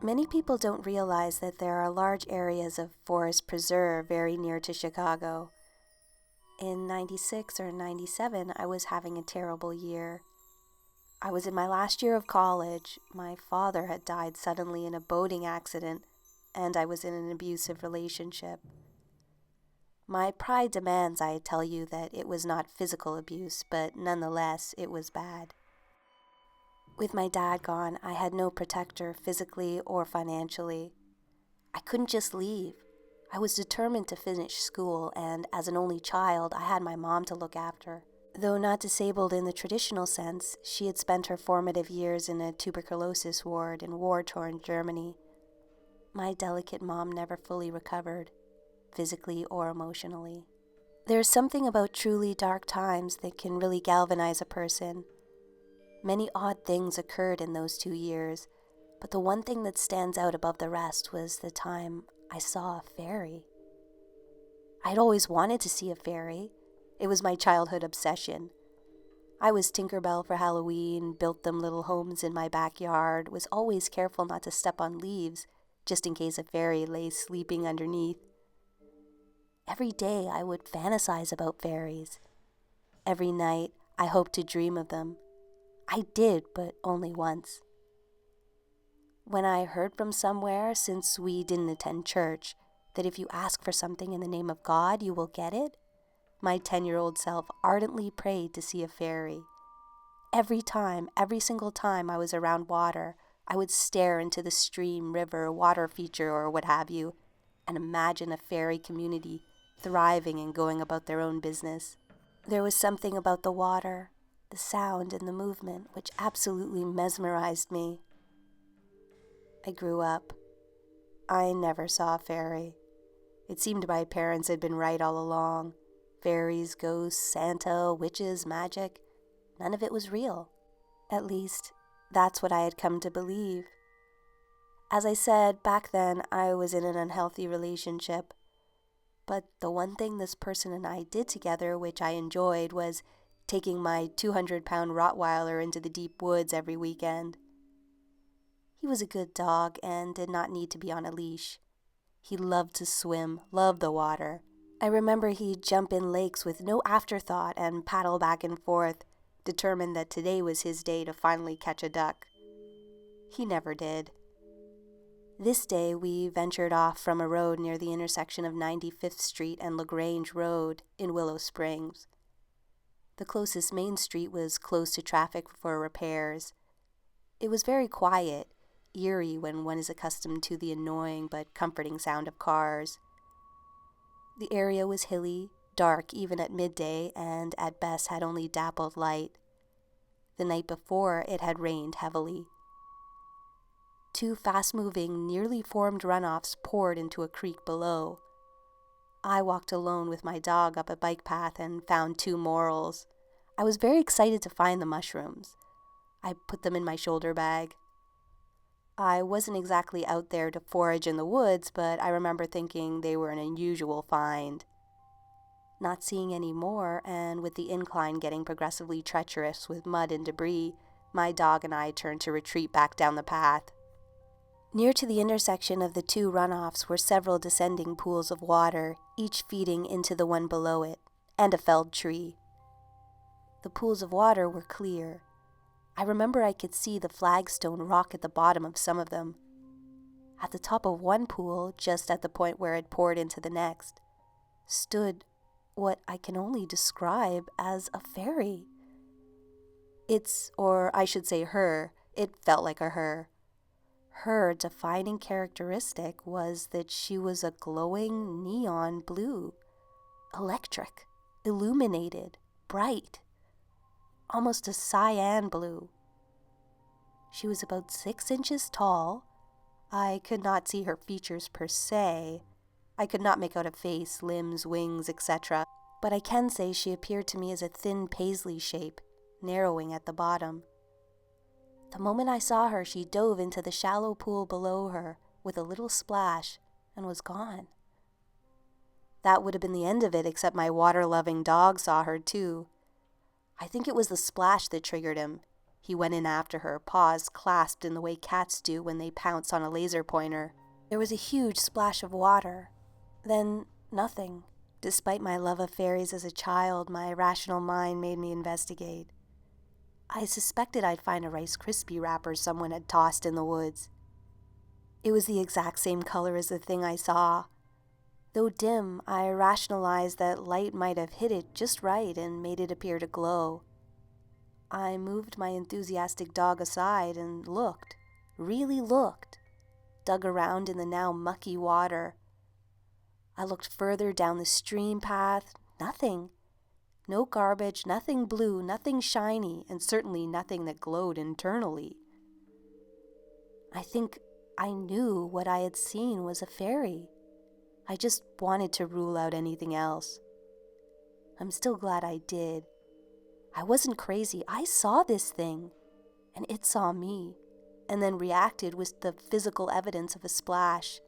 Many people don't realize that there are large areas of forest preserve very near to Chicago. In 96 or 97, I was having a terrible year. I was in my last year of college. My father had died suddenly in a boating accident, and I was in an abusive relationship. My pride demands I tell you that it was not physical abuse, but nonetheless, it was bad. With my dad gone, I had no protector physically or financially. I couldn't just leave. I was determined to finish school, and as an only child, I had my mom to look after. Though not disabled in the traditional sense, she had spent her formative years in a tuberculosis ward in war-torn Germany. My delicate mom never fully recovered, physically or emotionally. There's something about truly dark times that can really galvanize a person. Many odd things occurred in those 2 years, but the one thing that stands out above the rest was the time I saw a fairy. I'd always wanted to see a fairy. It was my childhood obsession. I was Tinkerbell for Halloween, built them little homes in my backyard, was always careful not to step on leaves, just in case a fairy lay sleeping underneath. Every day I would fantasize about fairies. Every night I hoped to dream of them. I did, but only once. When I heard from somewhere, since we didn't attend church, that if you ask for something in the name of God, you will get it, my 10-year-old self ardently prayed to see a fairy. Every single time I was around water, I would stare into the stream, river, water feature, or what have you, and imagine a fairy community thriving and going about their own business. There was something about the water, the sound and the movement, which absolutely mesmerized me. I grew up. I never saw a fairy. It seemed my parents had been right all along. Fairies, ghosts, Santa, witches, magic, none of it was real. At least, that's what I had come to believe. As I said, back then I was in an unhealthy relationship. But the one thing this person and I did together, which I enjoyed, was taking my 200-pound Rottweiler into the deep woods every weekend. He was a good dog and did not need to be on a leash. He loved to swim, loved the water. I remember he'd jump in lakes with no afterthought and paddle back and forth, determined that today was his day to finally catch a duck. He never did. This day we ventured off from a road near the intersection of 95th Street and LaGrange Road in Willow Springs. The closest main street was closed to traffic for repairs. It was very quiet, eerie when one is accustomed to the annoying but comforting sound of cars. The area was hilly, dark even at midday, and at best had only dappled light. The night before, it had rained heavily. 2 fast-moving, nearly formed runoffs poured into a creek below. I walked alone with my dog up a bike path and found 2 morels. I was very excited to find the mushrooms. I put them in my shoulder bag. I wasn't exactly out there to forage in the woods, but I remember thinking they were an unusual find. Not seeing any more, and with the incline getting progressively treacherous with mud and debris, my dog and I turned to retreat back down the path. Near to the intersection of the 2 runoffs were several descending pools of water, each feeding into the one below it, and a felled tree. The pools of water were clear. I remember I could see the flagstone rock at the bottom of some of them. At the top of one pool, just at the point where it poured into the next, stood what I can only describe as a fairy. Or I should say her, it felt like a her. Her defining characteristic was that she was a glowing neon blue, electric, illuminated, bright, almost a cyan blue. She was about 6 inches tall. I could not see her features per se. I could not make out a face, limbs, wings, etc., but I can say she appeared to me as a thin paisley shape, narrowing at the bottom. The moment I saw her, she dove into the shallow pool below her with a little splash and was gone. That would have been the end of it, except my water-loving dog saw her too. I think it was the splash that triggered him. He went in after her, paws clasped in the way cats do when they pounce on a laser pointer. There was a huge splash of water. Then nothing. Despite my love of fairies as a child, my rational mind made me investigate. I suspected I'd find a Rice Krispie wrapper someone had tossed in the woods. It was the exact same color as the thing I saw. Though dim, I rationalized that light might have hit it just right and made it appear to glow. I moved my enthusiastic dog aside and looked, really looked, dug around in the now mucky water. I looked further down the stream path, nothing. No garbage, nothing blue, nothing shiny, and certainly nothing that glowed internally. I think I knew what I had seen was a fairy. I just wanted to rule out anything else. I'm still glad I did. I wasn't crazy. I saw this thing, and it saw me, and then reacted with the physical evidence of a splash.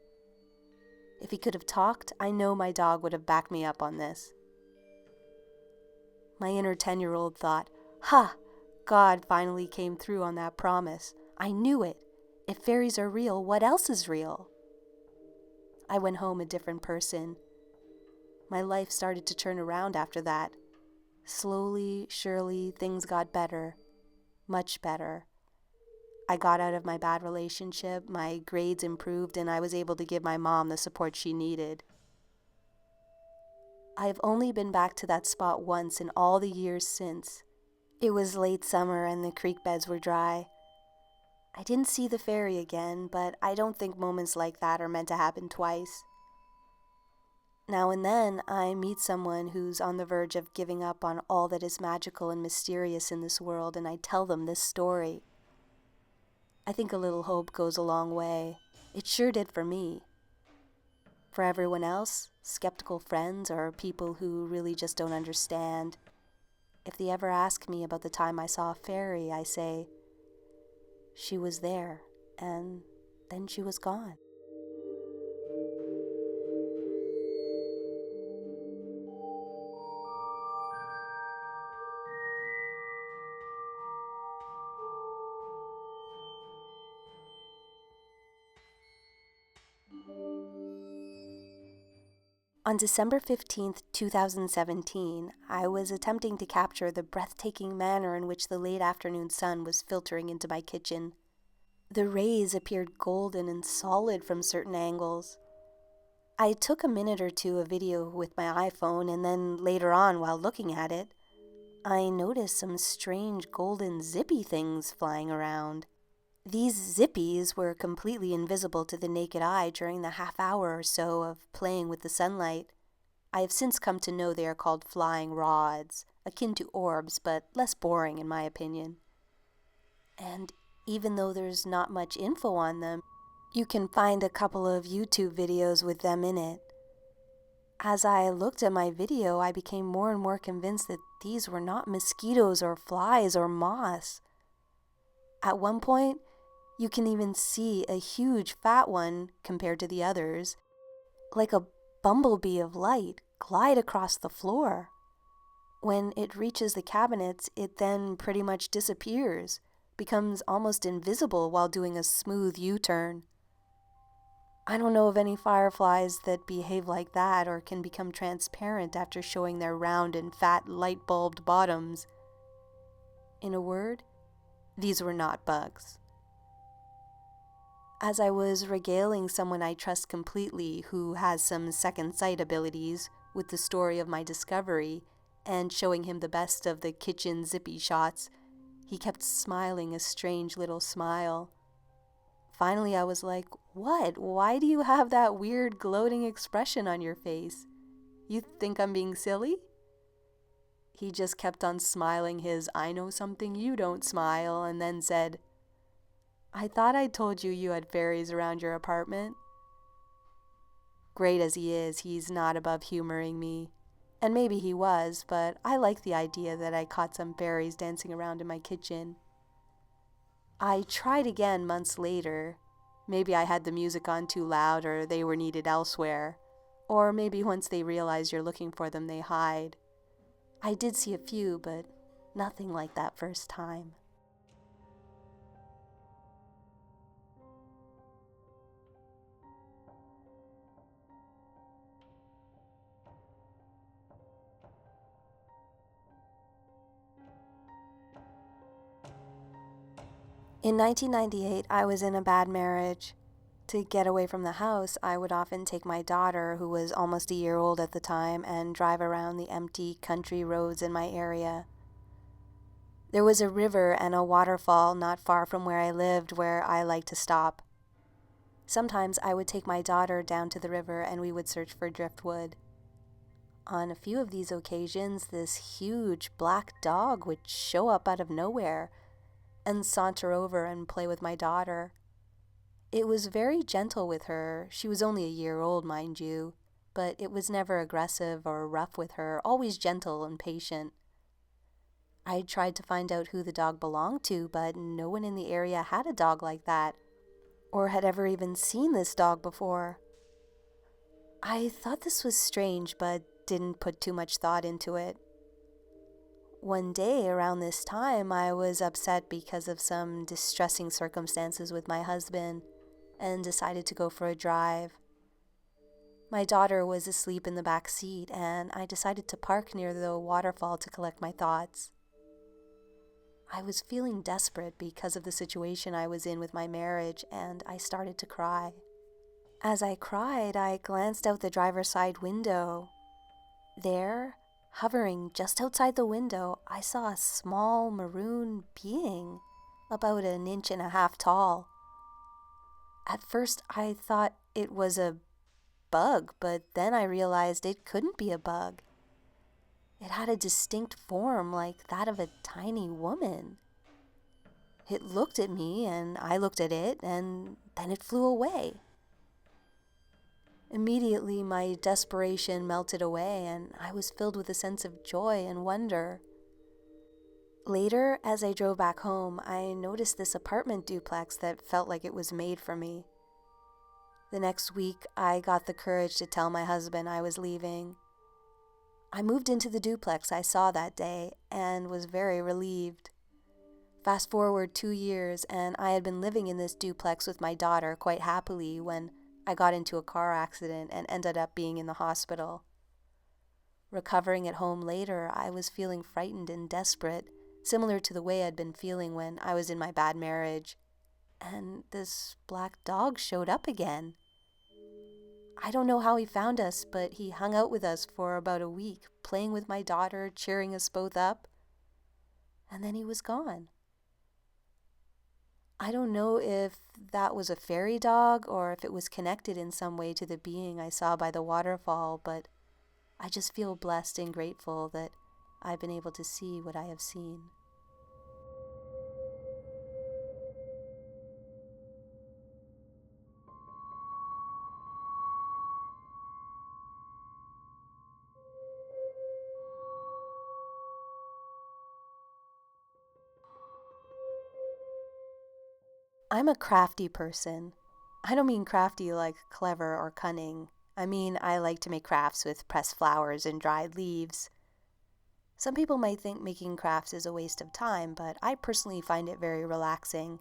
If he could have talked, I know my dog would have backed me up on this. My inner 10-year-old thought, "Ha! God finally came through on that promise. I knew it. If fairies are real, what else is real?" I went home a different person. My life started to turn around after that. Slowly, surely, things got better. Much better. I got out of my bad relationship, my grades improved, and I was able to give my mom the support she needed. I've only been back to that spot once in all the years since. It was late summer and the creek beds were dry. I didn't see the fairy again, but I don't think moments like that are meant to happen twice. Now and then, I meet someone who's on the verge of giving up on all that is magical and mysterious in this world, and I tell them this story. I think a little hope goes a long way. It sure did for me. For everyone else, skeptical friends or people who really just don't understand, if they ever ask me about the time I saw a fairy, I say, she was there, and then she was gone. On December 15th, 2017, I was attempting to capture the breathtaking manner in which the late afternoon sun was filtering into my kitchen. The rays appeared golden and solid from certain angles. I took a minute or two of video with my iPhone, and then later on, while looking at it, I noticed some strange golden zippy things flying around. These zippies were completely invisible to the naked eye during the half hour or so of playing with the sunlight. I have since come to know they are called flying rods, akin to orbs, but less boring in my opinion. And even though there's not much info on them, you can find a couple of YouTube videos with them in it. As I looked at my video, I became more and more convinced that these were not mosquitoes or flies or moths. At one point, you can even see a huge fat one, compared to the others, like a bumblebee of light, glide across the floor. When it reaches the cabinets, it then pretty much disappears, becomes almost invisible while doing a smooth U-turn. I don't know of any fireflies that behave like that or can become transparent after showing their round and fat light-bulbed bottoms. In a word, these were not bugs. As I was regaling someone I trust completely who has some second sight abilities with the story of my discovery and showing him the best of the kitchen zippy shots, he kept smiling a strange little smile. Finally, I was like, "What? Why do you have that weird gloating expression on your face? You think I'm being silly?" He just kept on smiling his "I know something you don't" smile, and then said, "I thought I told you you had fairies around your apartment." Great as he is, he's not above humoring me. And maybe he was, but I like the idea that I caught some fairies dancing around in my kitchen. I tried again months later. Maybe I had the music on too loud, or they were needed elsewhere. Or maybe once they realize you're looking for them, they hide. I did see a few, but nothing like that first time. In 1998, I was in a bad marriage. To get away from the house, I would often take my daughter, who was almost a year old at the time, and drive around the empty country roads in my area. There was a river and a waterfall not far from where I lived where I liked to stop. Sometimes I would take my daughter down to the river and we would search for driftwood. On a few of these occasions, this huge black dog would show up out of nowhere and saunter over and play with my daughter. It was very gentle with her. She was only a year old, mind you, but it was never aggressive or rough with her, always gentle and patient. I tried to find out who the dog belonged to, but no one in the area had a dog like that, or had ever even seen this dog before. I thought this was strange, but didn't put too much thought into it. One day around this time, I was upset because of some distressing circumstances with my husband and decided to go for a drive. My daughter was asleep in the back seat, and I decided to park near the waterfall to collect my thoughts. I was feeling desperate because of the situation I was in with my marriage, and I started to cry. As I cried, I glanced out the driver's side window. There, hovering just outside the window, I saw a small maroon being, about 1.5 inches tall. At first, I thought it was a bug, but then I realized it couldn't be a bug. It had a distinct form like that of a tiny woman. It looked at me, and I looked at it, and then it flew away. Immediately, my desperation melted away, and I was filled with a sense of joy and wonder. Later, as I drove back home, I noticed this apartment duplex that felt like it was made for me. The next week, I got the courage to tell my husband I was leaving. I moved into the duplex I saw that day and was very relieved. Fast forward 2 years, and I had been living in this duplex with my daughter quite happily when I got into a car accident and ended up being in the hospital. Recovering at home later, I was feeling frightened and desperate, similar to the way I'd been feeling when I was in my bad marriage. And this black dog showed up again. I don't know how he found us, but he hung out with us for about a week, playing with my daughter, cheering us both up, and then he was gone. I don't know if that was a fairy dog or if it was connected in some way to the being I saw by the waterfall, but I just feel blessed and grateful that I've been able to see what I have seen. I'm a crafty person. I don't mean crafty like clever or cunning. I mean, I like to make crafts with pressed flowers and dried leaves. Some people might think making crafts is a waste of time, but I personally find it very relaxing.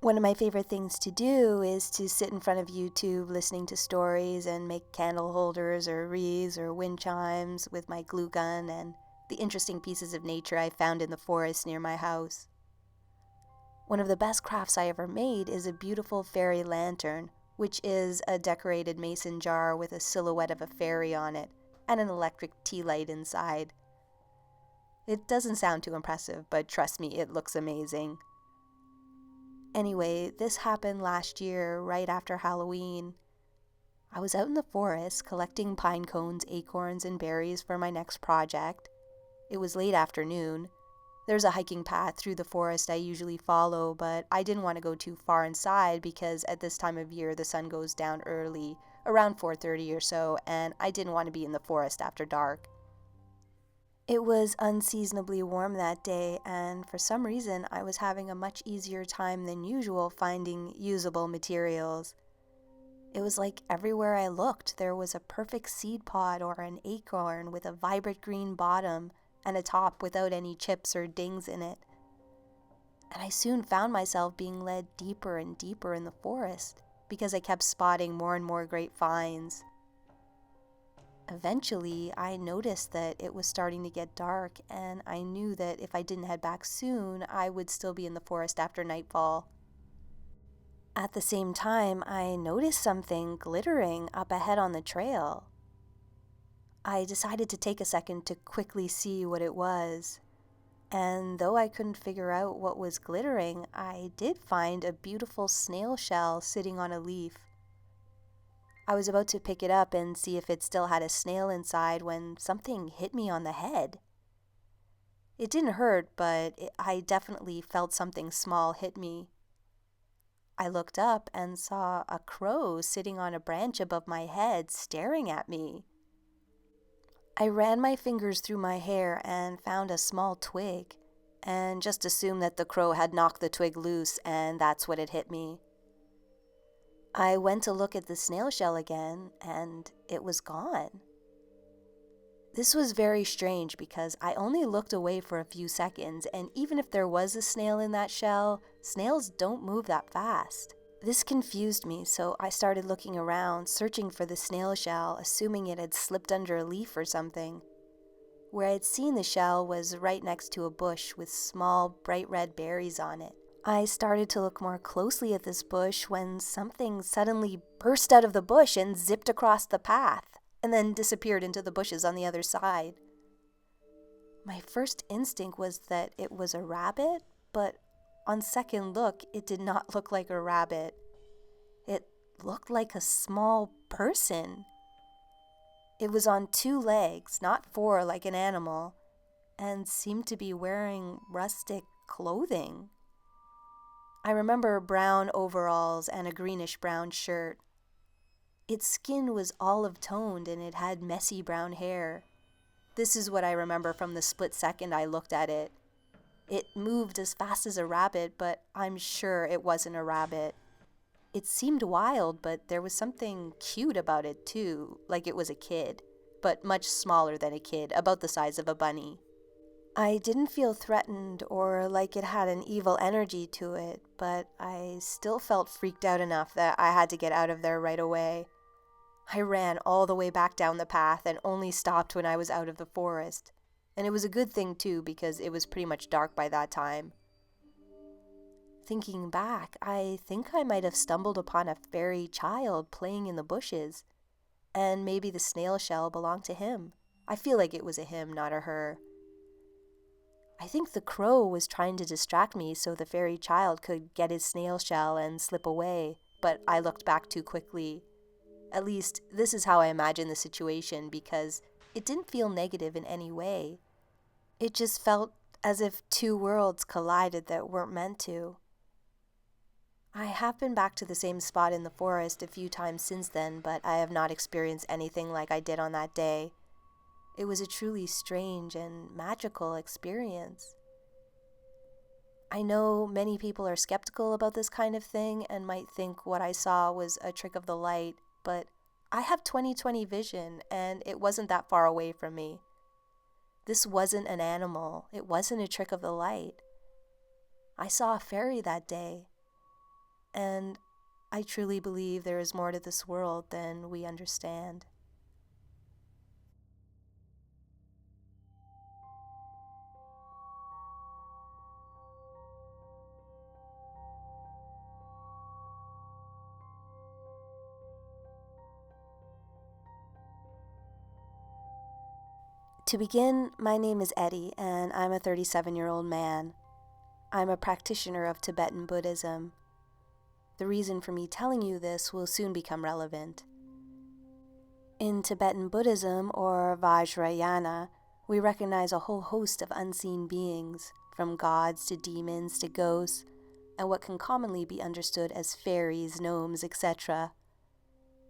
One of my favorite things to do is to sit in front of YouTube listening to stories and make candle holders or wreaths or wind chimes with my glue gun and the interesting pieces of nature I found in the forest near my house. One of the best crafts I ever made is a beautiful fairy lantern, which is a decorated mason jar with a silhouette of a fairy on it and an electric tea light inside. It doesn't sound too impressive, but trust me, it looks amazing. Anyway, this happened last year, right after Halloween. I was out in the forest collecting pine cones, acorns, and berries for my next project. It was late afternoon. There's a hiking path through the forest I usually follow, but I didn't want to go too far inside because at this time of year the sun goes down early, around 4:30 or so, and I didn't want to be in the forest after dark. It was unseasonably warm that day, and for some reason I was having a much easier time than usual finding usable materials. It was like everywhere I looked there was a perfect seed pod or an acorn with a vibrant green bottom and a top without any chips or dings in it. And I soon found myself being led deeper and deeper in the forest because I kept spotting more and more great finds. Eventually, I noticed that it was starting to get dark, and I knew that if I didn't head back soon, I would still be in the forest after nightfall. At the same time, I noticed something glittering up ahead on the trail. I decided to take a second to quickly see what it was. And though I couldn't figure out what was glittering, I did find a beautiful snail shell sitting on a leaf. I was about to pick it up and see if it still had a snail inside when something hit me on the head. It didn't hurt, but I definitely felt something small hit me. I looked up and saw a crow sitting on a branch above my head, staring at me. I ran my fingers through my hair and found a small twig, and just assumed that the crow had knocked the twig loose, and that's what had hit me. I went to look at the snail shell again, and it was gone. This was very strange because I only looked away for a few seconds, and even if there was a snail in that shell, snails don't move that fast. This confused me, so I started looking around, searching for the snail shell, assuming it had slipped under a leaf or something. Where I'd seen the shell was right next to a bush with small, bright red berries on it. I started to look more closely at this bush when something suddenly burst out of the bush and zipped across the path, and then disappeared into the bushes on the other side. My first instinct was that it was a rabbit, but on second look, it did not look like a rabbit. It looked like a small person. It was on 2 legs, not 4 like an animal, and seemed to be wearing rustic clothing. I remember brown overalls and a greenish-brown shirt. Its skin was olive-toned and it had messy brown hair. This is what I remember from the split second I looked at it. It moved as fast as a rabbit, but I'm sure it wasn't a rabbit. It seemed wild, but there was something cute about it too, like it was a kid, but much smaller than a kid, about the size of a bunny. I didn't feel threatened or like it had an evil energy to it, but I still felt freaked out enough that I had to get out of there right away. I ran all the way back down the path and only stopped when I was out of the forest. And it was a good thing too, because it was pretty much dark by that time. Thinking back, I think I might have stumbled upon a fairy child playing in the bushes, and maybe the snail shell belonged to him. I feel like it was a him, not a her. I think the crow was trying to distract me so the fairy child could get his snail shell and slip away, but I looked back too quickly. At least, this is how I imagine the situation, because it didn't feel negative in any way. It just felt as if 2 worlds collided that weren't meant to. I have been back to the same spot in the forest a few times since then, but I have not experienced anything like I did on that day. It was a truly strange and magical experience. I know many people are skeptical about this kind of thing and might think what I saw was a trick of the light, but I have 20/20 vision and it wasn't that far away from me. This wasn't an animal. It wasn't a trick of the light. I saw a fairy that day, and I truly believe there is more to this world than we understand. To begin, my name is Eddie, and I'm a 37-year-old man. I'm a practitioner of Tibetan Buddhism. The reason for me telling you this will soon become relevant. In Tibetan Buddhism, or Vajrayana, we recognize a whole host of unseen beings, from gods to demons to ghosts, and what can commonly be understood as fairies, gnomes, etc.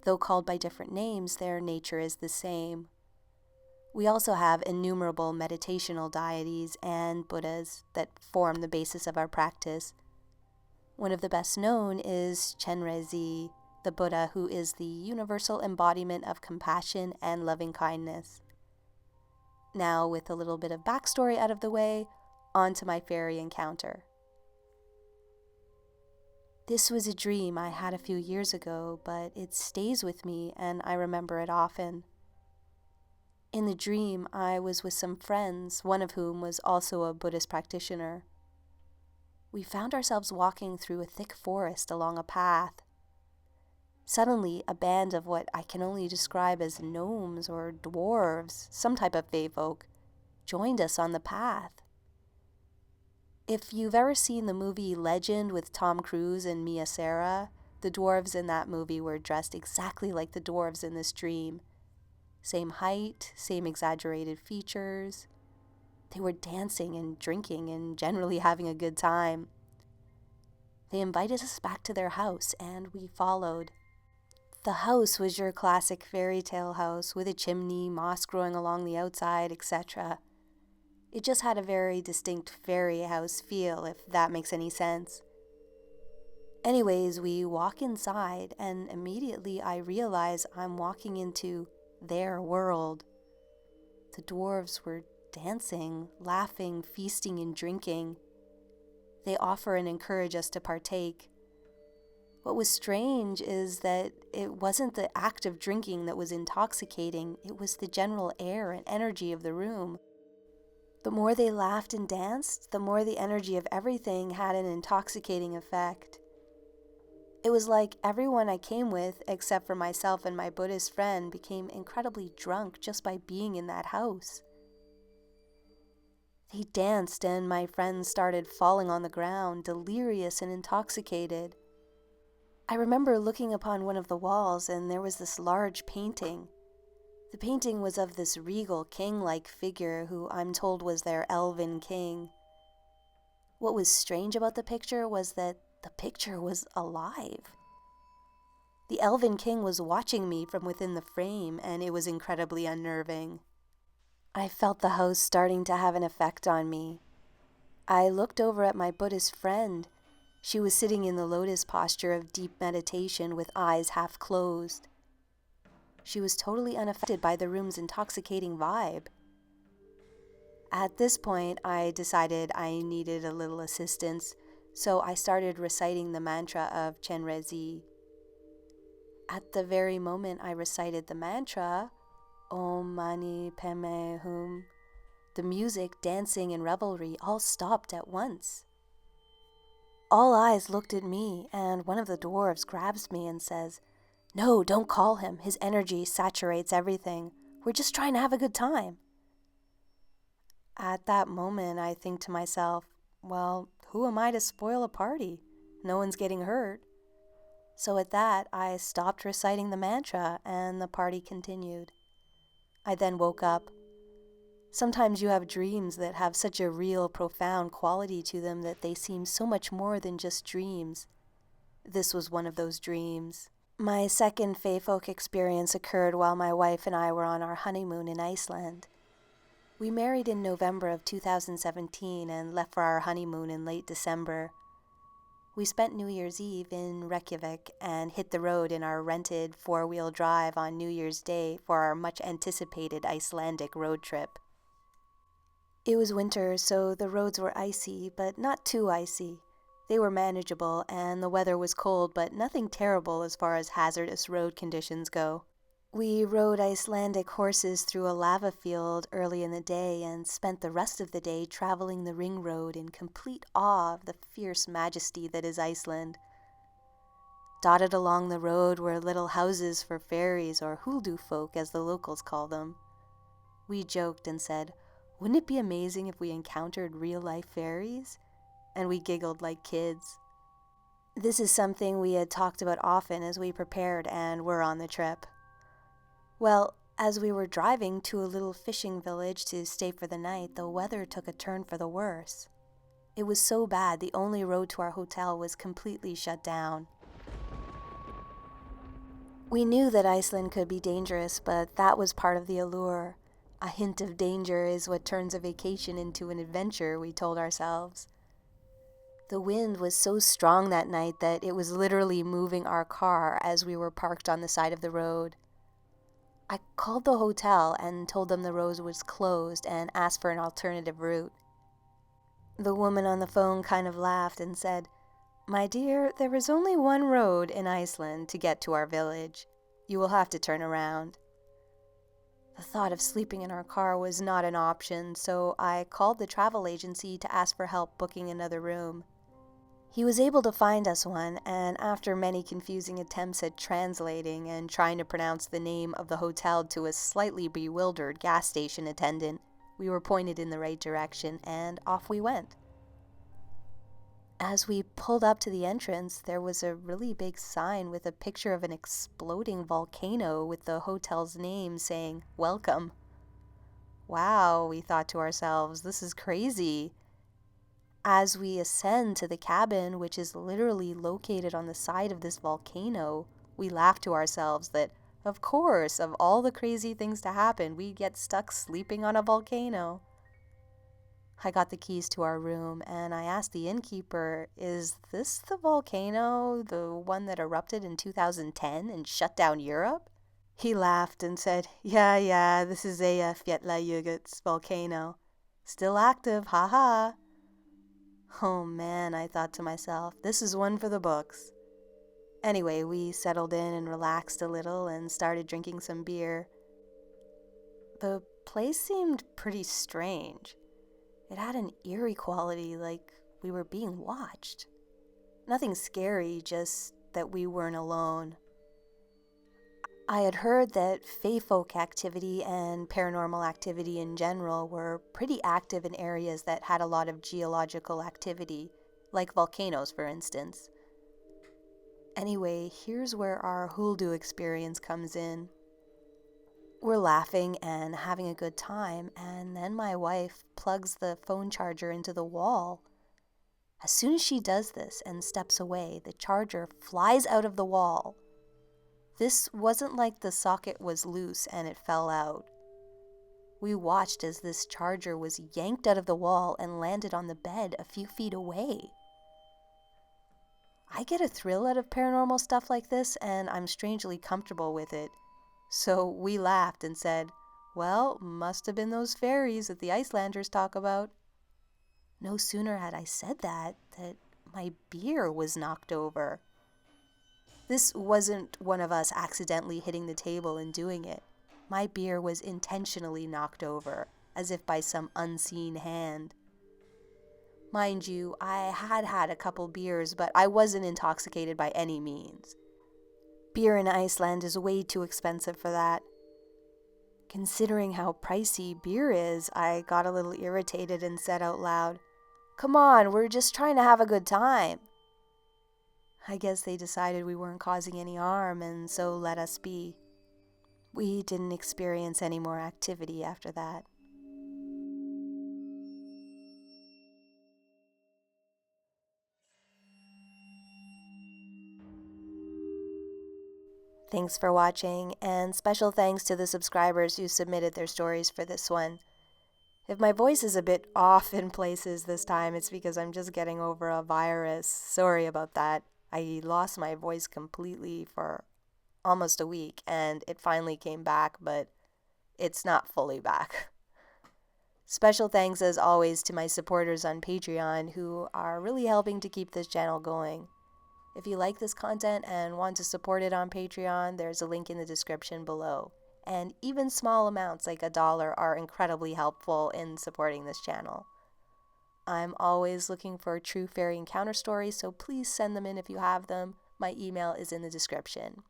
Though called by different names, their nature is the same. We also have innumerable meditational deities and Buddhas that form the basis of our practice. One of the best known is Chenrezig, the Buddha who is the universal embodiment of compassion and loving kindness. Now, with a little bit of backstory out of the way, on to my fairy encounter. This was a dream I had a few years ago, but it stays with me and I remember it often. In the dream, I was with some friends, one of whom was also a Buddhist practitioner. We found ourselves walking through a thick forest along a path. Suddenly, a band of what I can only describe as gnomes or dwarves, some type of fae folk, joined us on the path. If you've ever seen the movie Legend with Tom Cruise and Mia Sara, the dwarves in that movie were dressed exactly like the dwarves in this dream. Same height, same exaggerated features. They were dancing and drinking and generally having a good time. They invited us back to their house, and we followed. The house was your classic fairy tale house with a chimney, moss growing along the outside, etc. It just had a very distinct fairy house feel, if that makes any sense. Anyways, we walk inside, and immediately I realize I'm walking into their world. The dwarves were dancing, laughing, feasting, and drinking. They offer and encourage us to partake. What was strange is that it wasn't the act of drinking that was intoxicating, it was the general air and energy of the room. The more they laughed and danced, the more the energy of everything had an intoxicating effect. It was like everyone I came with, except for myself and my Buddhist friend, became incredibly drunk just by being in that house. They danced and my friends started falling on the ground, delirious and intoxicated. I remember looking upon one of the walls and there was this large painting. The painting was of this regal king-like figure who I'm told was their elven king. What was strange about the picture was that the picture was alive. The elven king was watching me from within the frame, and it was incredibly unnerving. I felt the house starting to have an effect on me. I looked over at my Buddhist friend. She was sitting in the lotus posture of deep meditation with eyes half closed. She was totally unaffected by the room's intoxicating vibe. At this point, I decided I needed a little assistance, so I started reciting the mantra of Chenrezig. At the very moment I recited the mantra, Om Mani Padme Hum, the music, dancing, and revelry all stopped at once. All eyes looked at me, and one of the dwarves grabs me and says, "No, don't call him. His energy saturates everything. We're just trying to have a good time." At that moment, I think to myself, well, who am I to spoil a party? No one's getting hurt. So at that, I stopped reciting the mantra and the party continued. I then woke up. Sometimes you have dreams that have such a real, profound quality to them that they seem so much more than just dreams. This was one of those dreams. My second fae folk experience occurred while my wife and I were on our honeymoon in Iceland. We married in November of 2017 and left for our honeymoon in late December. We spent New Year's Eve in Reykjavik and hit the road in our rented four-wheel drive on New Year's Day for our much-anticipated Icelandic road trip. It was winter, so the roads were icy, but not too icy. They were manageable, and the weather was cold, but nothing terrible as far as hazardous road conditions go. We rode Icelandic horses through a lava field early in the day and spent the rest of the day traveling the ring road in complete awe of the fierce majesty that is Iceland. Dotted along the road were little houses for fairies, or Huldu folk as the locals call them. We joked and said, "Wouldn't it be amazing if we encountered real-life fairies?" And we giggled like kids. This is something we had talked about often as we prepared and were on the trip. Well, as we were driving to a little fishing village to stay for the night, the weather took a turn for the worse. It was so bad the only road to our hotel was completely shut down. We knew that Iceland could be dangerous, but that was part of the allure. A hint of danger is what turns a vacation into an adventure, we told ourselves. The wind was so strong that night that it was literally moving our car as we were parked on the side of the road. I called the hotel and told them the road was closed and asked for an alternative route. The woman on the phone kind of laughed and said, "My dear, there is only one road in Iceland to get to our village. You will have to turn around." The thought of sleeping in our car was not an option, so I called the travel agency to ask for help booking another room. He was able to find us one, and after many confusing attempts at translating and trying to pronounce the name of the hotel to a slightly bewildered gas station attendant, we were pointed in the right direction, and off we went. As we pulled up to the entrance, there was a really big sign with a picture of an exploding volcano with the hotel's name saying, "Welcome." Wow, we thought to ourselves, this is crazy. As we ascend to the cabin, which is literally located on the side of this volcano, we laughed to ourselves that, of course, of all the crazy things to happen, we'd get stuck sleeping on a volcano. I got the keys to our room, and I asked the innkeeper, "Is this the volcano, the one that erupted in 2010 and shut down Europe?" He laughed and said, Yeah, this is a Fjetlajökull's volcano. Still active, haha. Oh man, I thought to myself, this is one for the books. Anyway, we settled in and relaxed a little and started drinking some beer. The place seemed pretty strange. It had an eerie quality, like we were being watched. Nothing scary, just that we weren't alone. I had heard that fae folk activity and paranormal activity in general were pretty active in areas that had a lot of geological activity, like volcanoes, for instance. Anyway, here's where our Huldu experience comes in. We're laughing and having a good time, and then my wife plugs the phone charger into the wall. As soon as she does this and steps away, the charger flies out of the wall. This wasn't like the socket was loose and it fell out. We watched as this charger was yanked out of the wall and landed on the bed a few feet away. I get a thrill out of paranormal stuff like this, and I'm strangely comfortable with it. So we laughed and said, "Well, must have been those fairies that the Icelanders talk about." No sooner had I said that my beer was knocked over. This wasn't one of us accidentally hitting the table and doing it. My beer was intentionally knocked over, as if by some unseen hand. Mind you, I had had a couple beers, but I wasn't intoxicated by any means. Beer in Iceland is way too expensive for that. Considering how pricey beer is, I got a little irritated and said out loud, "Come on, we're just trying to have a good time." I guess they decided we weren't causing any harm and so let us be. We didn't experience any more activity after that. Thanks for watching, and special thanks to the subscribers who submitted their stories for this one. If my voice is a bit off in places this time, it's because I'm just getting over a virus. Sorry about that. I lost my voice completely for almost a week, and it finally came back, but it's not fully back. Special thanks, as always, to my supporters on Patreon who are really helping to keep this channel going. If you like this content and want to support it on Patreon, there's a link in the description below. And even small amounts like $1 are incredibly helpful in supporting this channel. I'm always looking for true fairy encounter stories, so please send them in if you have them. My email is in the description.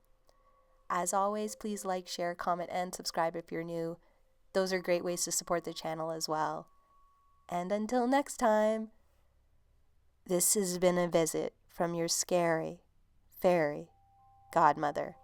As always, please like, share, comment, and subscribe if you're new. Those are great ways to support the channel as well. And until next time, this has been a visit from your Scary Fairy Godmother.